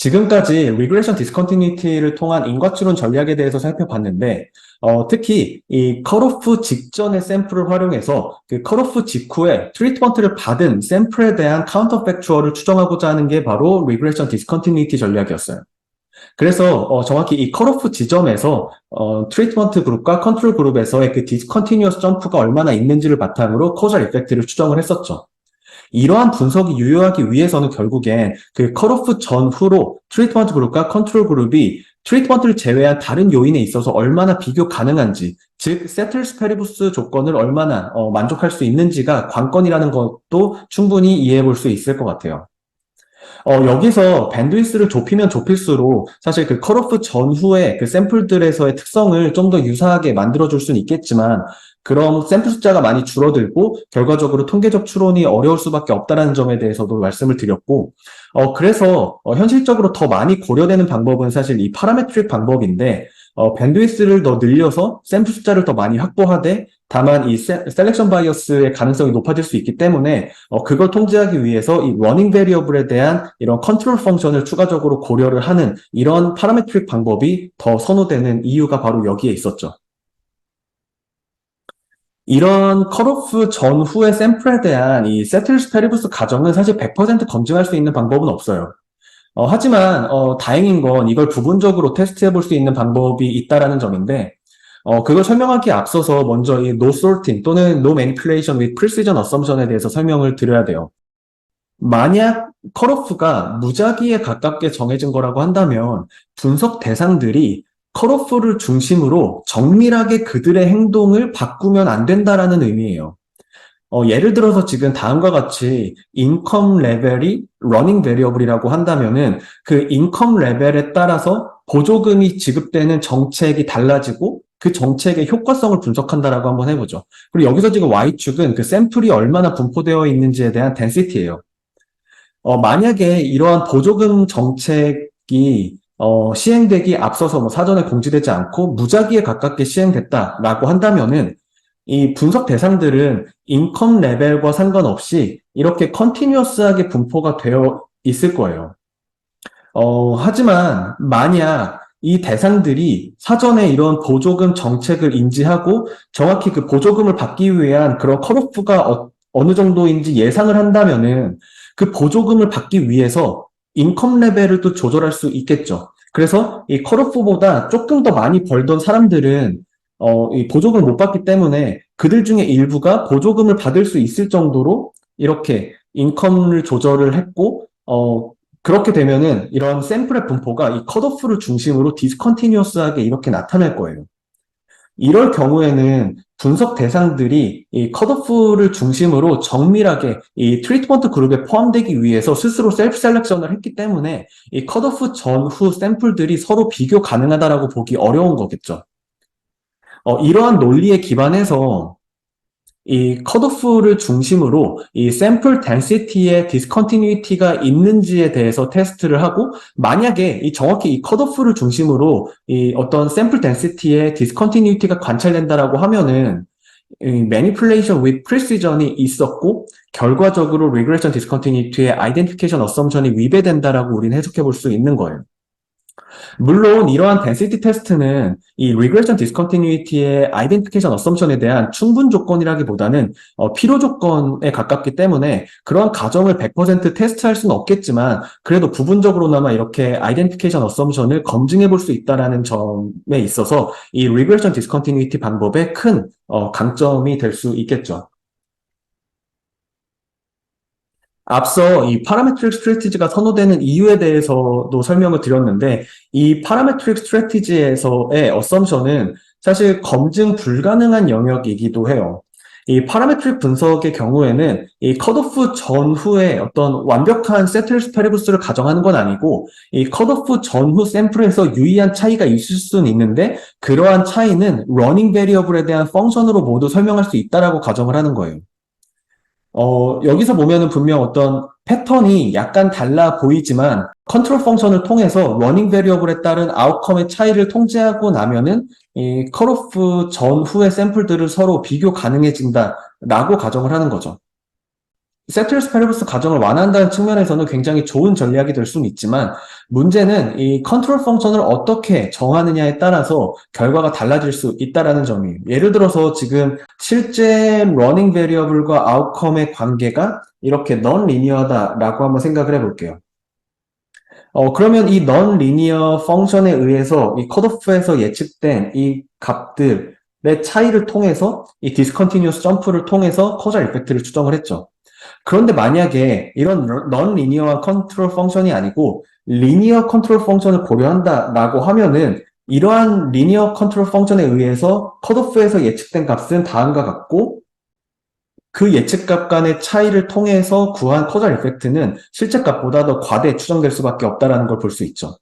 지금까지 리그레션 디스컨티뉴티를 통한 인과추론 전략에 대해서 살펴봤는데, 특히 이 컷오프 직전의 샘플을 활용해서 그 컷오프 직후에 트리트먼트를 받은 샘플에 대한 카운터 팩추얼을 추정하고자 하는 게 바로 리그레션 디스컨티뉴티 전략이었어요. 그래서 정확히 이 컷오프 지점에서 트리트먼트 그룹과 컨트롤 그룹에서의 그 디스컨티뉴어스 점프가 얼마나 있는지를 바탕으로 코절 이펙트를 추정을 했었죠. 이러한 분석이 유효하기 위해서는 결국엔 그 컷오프 전후로 트리트먼트 그룹과 컨트롤 그룹이 트리트먼트를 제외한 다른 요인에 있어서 얼마나 비교 가능한지, 즉 세틀스 페리부스 조건을 얼마나 만족할 수 있는지가 관건이라는 것도 충분히 이해해 볼 수 있을 것 같아요. 여기서 밴드위스를 좁히면 좁힐수록 사실 그 컷오프 전후의 그 샘플들에서의 특성을 좀 더 유사하게 만들어줄 수는 있겠지만, 그럼 샘플 숫자가 많이 줄어들고 결과적으로 통계적 추론이 어려울 수밖에 없다는 점에 대해서도 말씀을 드렸고, 그래서 현실적으로 더 많이 고려되는 방법은 사실 이 파라메트릭 방법인데, 밴드위스를 더 늘려서 샘플 숫자를 더 많이 확보하되, 다만 이 셀렉션 바이어스의 가능성이 높아질 수 있기 때문에 그걸 통제하기 위해서 이 러닝 베리어블에 대한 이런 컨트롤 펑션을 추가적으로 고려를 하는 이런 파라메트릭 방법이 더 선호되는 이유가 바로 여기에 있었죠. 이런 컷오프 전후의 샘플에 대한 이 세틀스 페리부스 가정은 사실 100% 검증할 수 있는 방법은 없어요. 하지만 다행인 건 이걸 부분적으로 테스트해 볼 수 있는 방법이 있다라는 점인데, 그걸 설명하기에 앞서서 먼저 이 no sorting 또는 no manipulation with precision assumption에 대해서 설명을 드려야 돼요. 만약 컷오프가 무작위에 가깝게 정해진 거라고 한다면 분석 대상들이 컷오프를 중심으로 정밀하게 그들의 행동을 바꾸면 안 된다라는 의미예요. 예를 들어서 지금 다음과 같이 인컴 레벨이 러닝 베리어블이라고 한다면은 그 인컴 레벨에 따라서 보조금이 지급되는 정책이 달라지고 그 정책의 효과성을 분석한다라고 한번 해보죠. 그리고 여기서 지금 Y축은 그 샘플이 얼마나 분포되어 있는지에 대한 덴시티예요. 만약에 이러한 보조금 정책이 시행되기 앞서서 뭐 사전에 공지되지 않고 무작위에 가깝게 시행됐다라고 한다면은 이 분석 대상들은 인컴 레벨과 상관없이 이렇게 컨티뉴어스하게 분포가 되어 있을 거예요. 하지만 만약 이 대상들이 사전에 이런 보조금 정책을 인지하고 정확히 그 보조금을 받기 위한 그런 컷오프가 어느 정도인지 예상을 한다면은 그 보조금을 받기 위해서 인컴 레벨을 또 조절할 수 있겠죠. 그래서 이 컷오프보다 조금 더 많이 벌던 사람들은 이 보조금을 못 받기 때문에 그들 중에 일부가 보조금을 받을 수 있을 정도로 이렇게 인컴을 조절을 했고, 그렇게 되면은 이런 샘플의 분포가 이 컷오프를 중심으로 디스컨티뉴어스하게 이렇게 나타날 거예요. 이럴 경우에는 분석 대상들이 이 컷오프를 중심으로 정밀하게 이 트리트먼트 그룹에 포함되기 위해서 스스로 셀프 셀렉션을 했기 때문에 이 컷오프 전후 샘플들이 서로 비교 가능하다라고 보기 어려운 거겠죠. 이러한 논리에 기반해서 이 컷오프를 중심으로 이 샘플 덴시티의 디스컨티뉴이티가 있는지에 대해서 테스트를 하고, 만약에 정확히 이 컷오프를 중심으로 이 어떤 샘플 덴시티의 디스컨티뉴이티가 관찰된다라고 하면은 manipulation with precision이 있었고 결과적으로 regression discontinuity의 identification assumption이 위배된다라고 우리는 해석해 볼 수 있는 거예요. 물론 이러한 density 테스트는 이 regression discontinuity의 identification assumption에 대한 충분 조건이라기보다는 필요 조건에 가깝기 때문에 그러한 가정을 100% 테스트할 수는 없겠지만 그래도 부분적으로나마 이렇게 identification assumption을 검증해 볼 수 있다는 점에 있어서 이 regression discontinuity 방법의 큰 강점이 될 수 있겠죠. 앞서 이 파라메트릭 스트래티지가 선호되는 이유에 대해서도 설명을 드렸는데, 이 파라메트릭 스트래티지에서의 어썸션은 사실 검증 불가능한 영역이기도 해요. 이 파라메트릭 분석의 경우에는 이 컷오프 전후에 어떤 완벽한 세틀스 페리부스를 가정하는 건 아니고, 이 컷오프 전후 샘플에서 유의한 차이가 있을 수는 있는데 그러한 차이는 러닝 베리어블에 대한 펑션으로 모두 설명할 수 있다라고 가정을 하는 거예요. 여기서 보면은 분명 어떤 패턴이 약간 달라 보이지만 컨트롤 펑션을 통해서 러닝 베리어블에 따른 아웃컴의 차이를 통제하고 나면은 이 컷오프 전후의 샘플들을 서로 비교 가능해진다라고 가정을 하는 거죠. 세트리스 페리브스 가정을 완화한다는 측면에서는 굉장히 좋은 전략이 될 수는 있지만 문제는 이 컨트롤 펑션을 어떻게 정하느냐에 따라서 결과가 달라질 수 있다라는 점이에요. 예를 들어서 지금 실제 러닝 베리어블과 아웃컴의 관계가 이렇게 넌 리니어다라고 한번 생각을 해볼게요. 그러면 이 non 리니어 펑션에 의해서 이 컷오프에서 예측된 이 값들의 차이를 통해서 이 디스컨티뉴어스 점프를 통해서 커절 이펙트를 추정을 했죠. 그런데 만약에 이런 non 리니어한 컨트롤 펑션이 아니고 리니어 컨트롤 펑션을 고려한다라고 하면은 이러한 리니어 컨트롤 펑션에 의해서 컷오프에서 예측된 값은 다음과 같고 그 예측값 간의 차이를 통해서 구한 커절 이펙트는 실제값보다 더 과대 추정될 수밖에 없다는 걸 볼 수 있죠.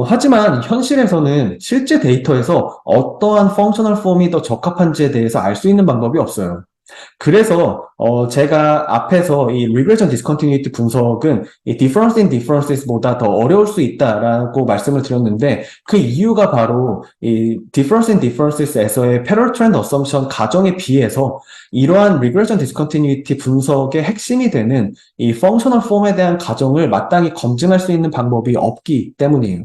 하지만 현실에서는 실제 데이터에서 어떠한 펑셔널 폼이 더 적합한지에 대해서 알 수 있는 방법이 없어요. 그래서 제가 앞에서 이 regression discontinuity 분석은 이 difference in differences보다 더 어려울 수 있다라고 말씀을 드렸는데 그 이유가 바로 이 difference in differences에서의 parallel trend assumption 가정에 비해서 이러한 regression discontinuity 분석의 핵심이 되는 이 functional form에 대한 가정을 마땅히 검증할 수 있는 방법이 없기 때문이에요.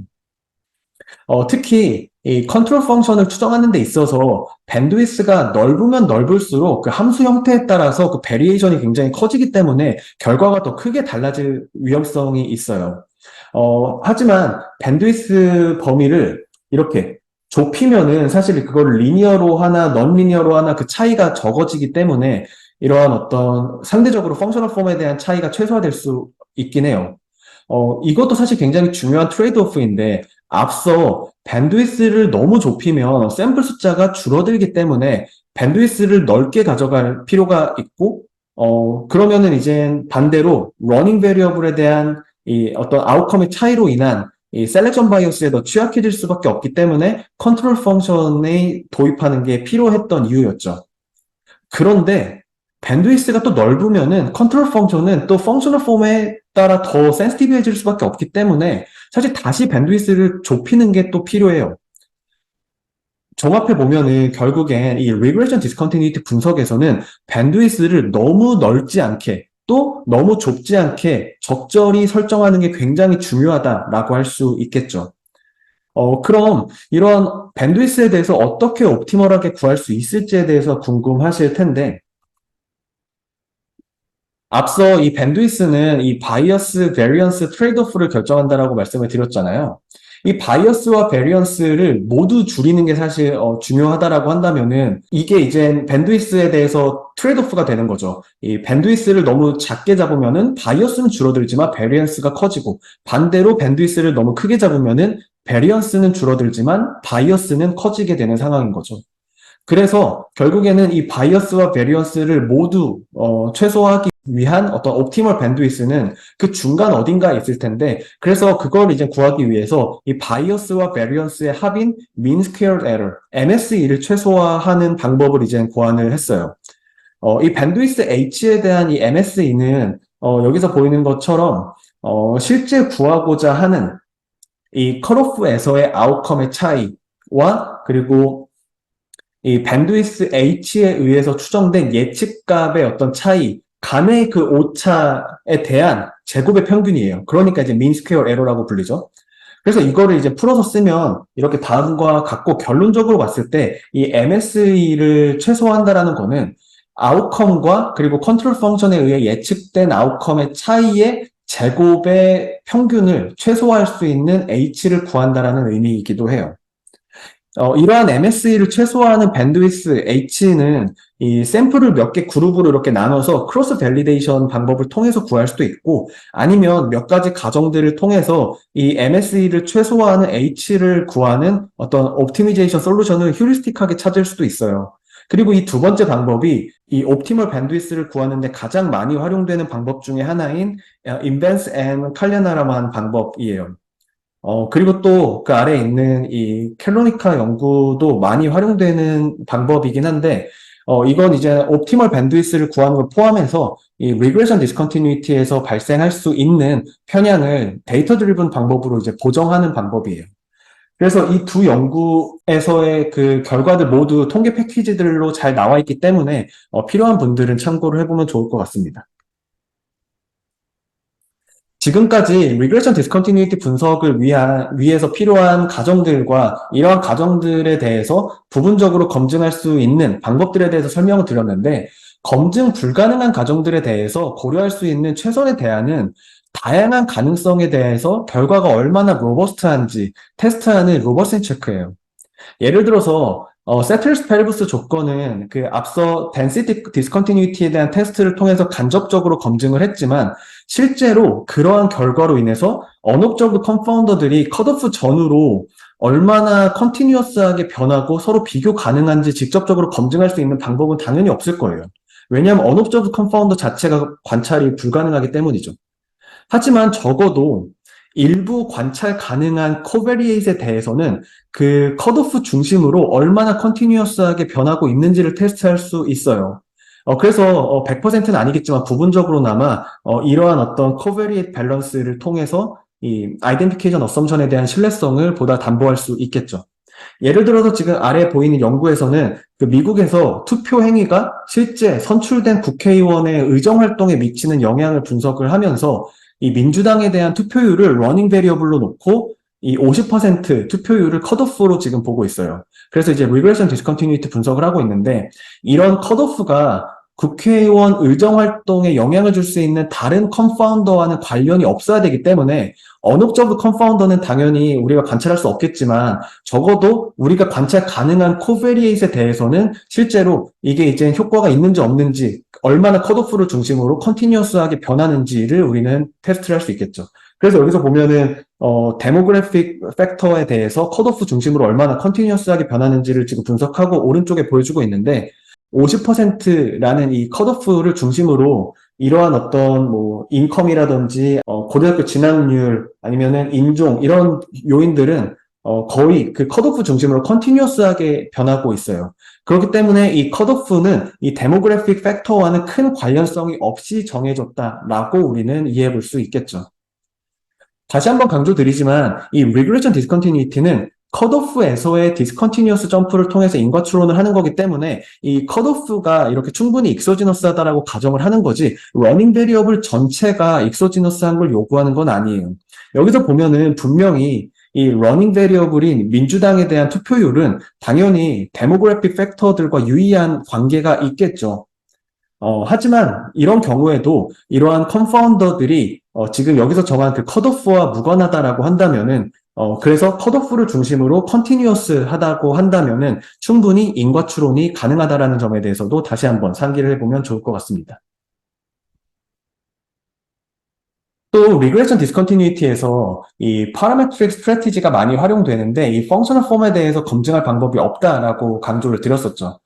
특히 이 컨트롤 펑션을 추정하는 데 있어서 밴드위스가 넓으면 넓을수록 그 함수 형태에 따라서 그 베리에이션이 굉장히 커지기 때문에 결과가 더 크게 달라질 위험성이 있어요. 하지만 밴드위스 범위를 이렇게 좁히면은 사실 그걸 리니어로 하나, 넌 리니어로 하나 그 차이가 적어지기 때문에 이러한 어떤 상대적으로 펑셔널 폼에 대한 차이가 최소화될 수 있긴 해요. 이것도 사실 굉장히 중요한 트레이드 오프인데 앞서 밴드위스를 너무 좁히면 샘플 숫자가 줄어들기 때문에 밴드위스를 넓게 가져갈 필요가 있고 그러면은 이제 반대로 러닝 베리어블에 대한 이 어떤 아웃컴의 차이로 인한 이 셀렉션 바이어스에 더 취약해질 수밖에 없기 때문에 컨트롤 펑션에 도입하는 게 필요했던 이유였죠. 그런데 밴드위스가 또 넓으면은 컨트롤 펑션은 또 펑셔널 폼에 따라 더 센시티브해질 수밖에 없기 때문에 사실 다시 밴드위스를 좁히는 게 또 필요해요. 종합해 보면은 결국엔 이 regression discontinuity 분석에서는 밴드위스를 너무 넓지 않게 또 너무 좁지 않게 적절히 설정하는 게 굉장히 중요하다라고 할 수 있겠죠. 그럼 이런 밴드위스에 대해서 어떻게 옵티멀하게 구할 수 있을지에 대해서 궁금하실 텐데 앞서 이 밴드위스는 이 바이어스, 베리언스, 트레이드오프를 결정한다라고 말씀을 드렸잖아요. 이 바이어스와 베리언스를 모두 줄이는 게 사실 중요하다라고 한다면은 이게 이제 밴드위스에 대해서 트레이드오프가 되는 거죠. 이 밴드위스를 너무 작게 잡으면은 바이어스는 줄어들지만 베리언스가 커지고 반대로 밴드위스를 너무 크게 잡으면은 베리언스는 줄어들지만 바이어스는 커지게 되는 상황인 거죠. 그래서 결국에는 이 바이어스와 베리언스를 모두 최소화하기 위한 어떤 옵티멀 밴드위스는 그 중간 어딘가에 있을 텐데 그래서 그걸 이제 구하기 위해서 이 바이어스와 베리언스의 합인 mean squared error MSE를 최소화하는 방법을 이제 고안을 했어요. 이 밴드위스 H에 대한 이 MSE는 여기서 보이는 것처럼 실제 구하고자 하는 이 컷오프에서의 아웃컴의 차이와 그리고 이 밴드위스 H에 의해서 추정된 예측값의 어떤 차이 간의 그 오차에 대한 제곱의 평균이에요. 그러니까 이제 mean square error라고 불리죠. 그래서 이거를 이제 풀어서 쓰면 이렇게 다음과 같고 결론적으로 봤을 때 이 MSE를 최소화한다라는 거는 아웃컴과 그리고 컨트롤 펑션에 의해 예측된 아웃컴의 차이의 제곱의 평균을 최소화할 수 있는 H를 구한다라는 의미이기도 해요. 이러한 MSE를 최소화하는 밴드위스 H는 이 샘플을 몇 개 그룹으로 이렇게 나눠서 크로스 밸리데이션 방법을 통해서 구할 수도 있고 아니면 몇 가지 가정들을 통해서 이 MSE를 최소화하는 H를 구하는 어떤 옵티미제이션 솔루션을 휴리스틱하게 찾을 수도 있어요. 그리고 이 두 번째 방법이 이 옵티멀 밴드위스를 구하는데 가장 많이 활용되는 방법 중에 하나인 인벤스 앤 칼리아나라만 방법이에요. 그리고 또 그 아래에 있는 이 캘로니카 연구도 많이 활용되는 방법이긴 한데, 이건 이제 옵티멀 밴드위스를 구하는 걸 포함해서 이 리그레션 디스컨티뉴이티에서 발생할 수 있는 편향을 데이터 드리븐 방법으로 이제 보정하는 방법이에요. 그래서 이 두 연구에서의 그 결과들 모두 통계 패키지들로 잘 나와 있기 때문에 필요한 분들은 참고를 해보면 좋을 것 같습니다. 지금까지 리그레션 디스컨티뉴이티 분석을 위해서 필요한 가정들과 이러한 가정들에 대해서 부분적으로 검증할 수 있는 방법들에 대해서 설명을 드렸는데, 검증 불가능한 가정들에 대해서 고려할 수 있는 최선의 대안은 다양한 가능성에 대해서 결과가 얼마나 로버스트한지 테스트하는 로버스팅 체크예요. 예를 들어서 세틀스 페르브스 조건은 그 앞서 density discontinuity에 대한 테스트를 통해서 간접적으로 검증을 했지만, 실제로 그러한 결과로 인해서 언업저브 컨파운더들이 컷오프 전후로 얼마나 컨티뉴어스하게 변하고 서로 비교 가능한지 직접적으로 검증할 수 있는 방법은 당연히 없을 거예요. 왜냐하면 언업저브 컨파운더 자체가 관찰이 불가능하기 때문이죠. 하지만 적어도 일부 관찰 가능한 코베리에이트에 대해서는 그 컷오프 중심으로 얼마나 컨티뉴어스하게 변하고 있는지를 테스트할 수 있어요. 그래서 100%는 아니겠지만 부분적으로나마 이러한 어떤 코베리에이트 밸런스를 통해서 이 아이덴티피케이션 어썸션에 대한 신뢰성을 보다 담보할 수 있겠죠. 예를 들어서 지금 아래 보이는 연구에서는 그 미국에서 투표 행위가 실제 선출된 국회의원의 의정 활동에 미치는 영향을 분석을 하면서 이 민주당에 대한 투표율을 러닝 베리어블로 놓고 이 50% 투표율을 컷오프로 지금 보고 있어요. 그래서 이제 리그레션 디스컨티뉴이티 분석을 하고 있는데, 이런 컷오프가 국회의원 의정 활동에 영향을 줄 수 있는 다른 컨파운더와는 관련이 없어야 되기 때문에 언옵저브 컨파운더는 당연히 우리가 관찰할 수 없겠지만, 적어도 우리가 관찰 가능한 코베리에이트에 대해서는 실제로 이게 이제 효과가 있는지 없는지, 얼마나 컷오프를 중심으로 컨티뉴어스하게 변하는지를 우리는 테스트를 할 수 있겠죠. 그래서 여기서 보면은 데모그래픽 팩터에 대해서 컷오프 중심으로 얼마나 컨티뉴어스하게 변하는지를 지금 분석하고 오른쪽에 보여주고 있는데, 50%라는 이 컷오프를 중심으로 이러한 어떤 뭐 인컴이라든지 고등학교 진학률 아니면은 인종 이런 요인들은 거의 그 컷오프 중심으로 컨티뉴어스하게 변하고 있어요. 그렇기 때문에 이 컷오프는 이 데모그래픽 팩터와는 큰 관련성이 없이 정해졌다라고 우리는 이해해 볼 수 있겠죠. 다시 한번 강조드리지만 이 regression discontinuity는 컷오프에서의 디스컨티뉴어스 점프를 통해서 인과추론을 하는 거기 때문에 이 컷오프가 이렇게 충분히 익소지너스하다라고 가정을 하는 거지, 러닝 베리어블 전체가 익소지너스한 걸 요구하는 건 아니에요. 여기서 보면은 분명히 이 러닝 베리어블인 민주당에 대한 투표율은 당연히 데모그래픽 팩터들과 유의한 관계가 있겠죠. 하지만 이런 경우에도 이러한 컨파운더들이 지금 여기서 정한 그 컷오프와 무관하다라고 한다면은 그래서 컷오프를 중심으로 컨티뉴어스 하다고 한다면은 충분히 인과추론이 가능하다라는 점에 대해서도 다시 한번 상기를 해보면 좋을 것 같습니다. 또 리그레션 디스컨티뉴이티에서 이 파라메트릭 스트래티지가 많이 활용되는데, 이 펑셔널 폼에 대해서 검증할 방법이 없다라고 강조를 드렸었죠.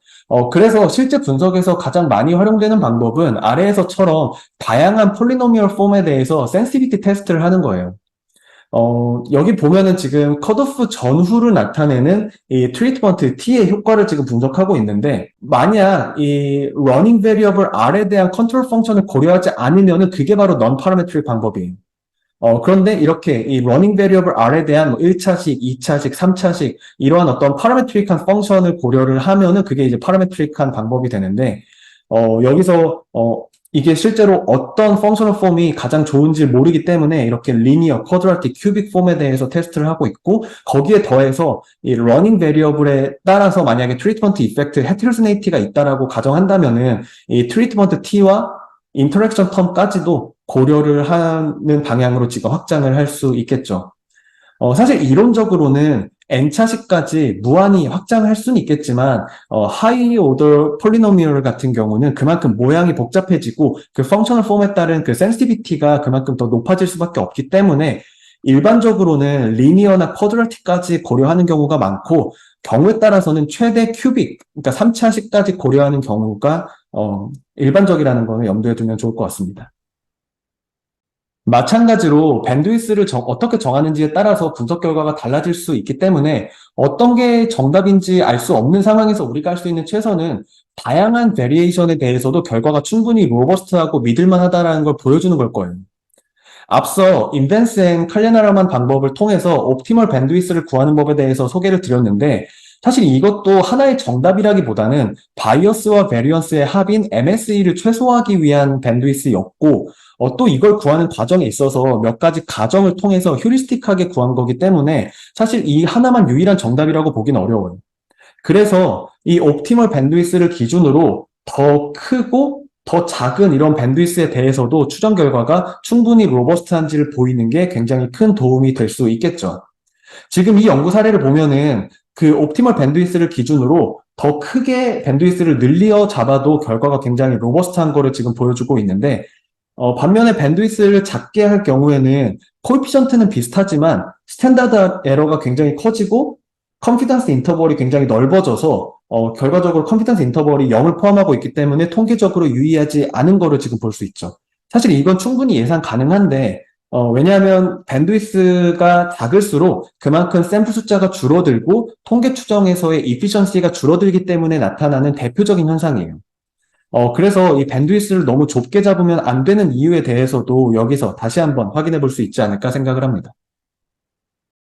그래서 실제 분석에서 가장 많이 활용되는 방법은 아래에서처럼 다양한 폴리노미얼 폼에 대해서 센시티비티 테스트를 하는 거예요. 여기 보면은 지금 컷오프 전후를 나타내는 이 트리트먼트 T의 효과를 지금 분석하고 있는데, 만약 이 러닝 베리어블 R에 대한 컨트롤 펑션을 고려하지 않으면은 그게 바로 넌 파라메트릭 방법이에요. 그런데 이렇게 이 러닝 베리어블 R에 대한 뭐 1차식, 2차식, 3차식 이러한 어떤 파라메트릭한 펑션을 고려를 하면은 그게 이제 파라메트릭한 방법이 되는데, 여기서 이게 실제로 어떤 펑셔널 폼이 가장 좋은지 모르기 때문에 이렇게 리니어, 쿼드라틱, 큐빅 폼에 대해서 테스트를 하고 있고, 거기에 더해서 이 러닝 베리어블에 따라서 만약에 트리트먼트 이펙트, 헤테로지네이티가 있다라고 가정한다면은 이 트리트먼트 T와 인터랙션 텀까지도 고려를 하는 방향으로 지금 확장을 할 수 있겠죠. 사실 이론적으로는 n차식까지 무한히 확장할 수는 있겠지만, 하이 오더 폴리노미얼 같은 경우는 그만큼 모양이 복잡해지고 그 펑셔널 폼에 따른 그 센시티비티가 그만큼 더 높아질 수밖에 없기 때문에 일반적으로는 리니어나 쿼드라틱까지 고려하는 경우가 많고, 경우에 따라서는 최대 큐빅, 그러니까 3차식까지 고려하는 경우가 일반적이라는 거는 염두에 두면 좋을 것 같습니다. 마찬가지로 밴드위스를 어떻게 정하는지에 따라서 분석 결과가 달라질 수 있기 때문에 어떤 게 정답인지 알 수 없는 상황에서 우리가 할 수 있는 최선은 다양한 베리에이션에 대해서도 결과가 충분히 로버스트하고 믿을만하다는 걸 보여주는 걸 거예요. 앞서 인벤스 앤 칼레나라만 방법을 통해서 옵티멀 밴드위스를 구하는 법에 대해서 소개를 드렸는데, 사실 이것도 하나의 정답이라기보다는 바이어스와 베리언스의 합인 MSE를 최소화하기 위한 밴드위스였고, 또 이걸 구하는 과정에 있어서 몇 가지 가정을 통해서 휴리스틱하게 구한 거기 때문에 사실 이 하나만 유일한 정답이라고 보긴 어려워요. 그래서 이 옵티멀 밴드위스를 기준으로 더 크고 더 작은 이런 밴드위스에 대해서도 추정 결과가 충분히 로버스트한지를 보이는 게 굉장히 큰 도움이 될 수 있겠죠. 지금 이 연구 사례를 보면은 그 옵티멀 밴드위스를 기준으로 더 크게 밴드위스를 늘려 잡아도 결과가 굉장히 로버스트한 거를 지금 보여주고 있는데, 반면에 밴드위스를 작게 할 경우에는 코에피션트는 비슷하지만 스탠다드 에러가 굉장히 커지고 컨피던스 인터벌이 굉장히 넓어져서 결과적으로 컨피던스 인터벌이 0을 포함하고 있기 때문에 통계적으로 유의하지 않은 거를 지금 볼 수 있죠. 사실 이건 충분히 예상 가능한데, 왜냐하면 밴드위스가 작을수록 그만큼 샘플 숫자가 줄어들고 통계 추정에서의 이피션시가 줄어들기 때문에 나타나는 대표적인 현상이에요. 그래서 이 밴드위스를 너무 좁게 잡으면 안 되는 이유에 대해서도 여기서 다시 한번 확인해 볼 수 있지 않을까 생각을 합니다.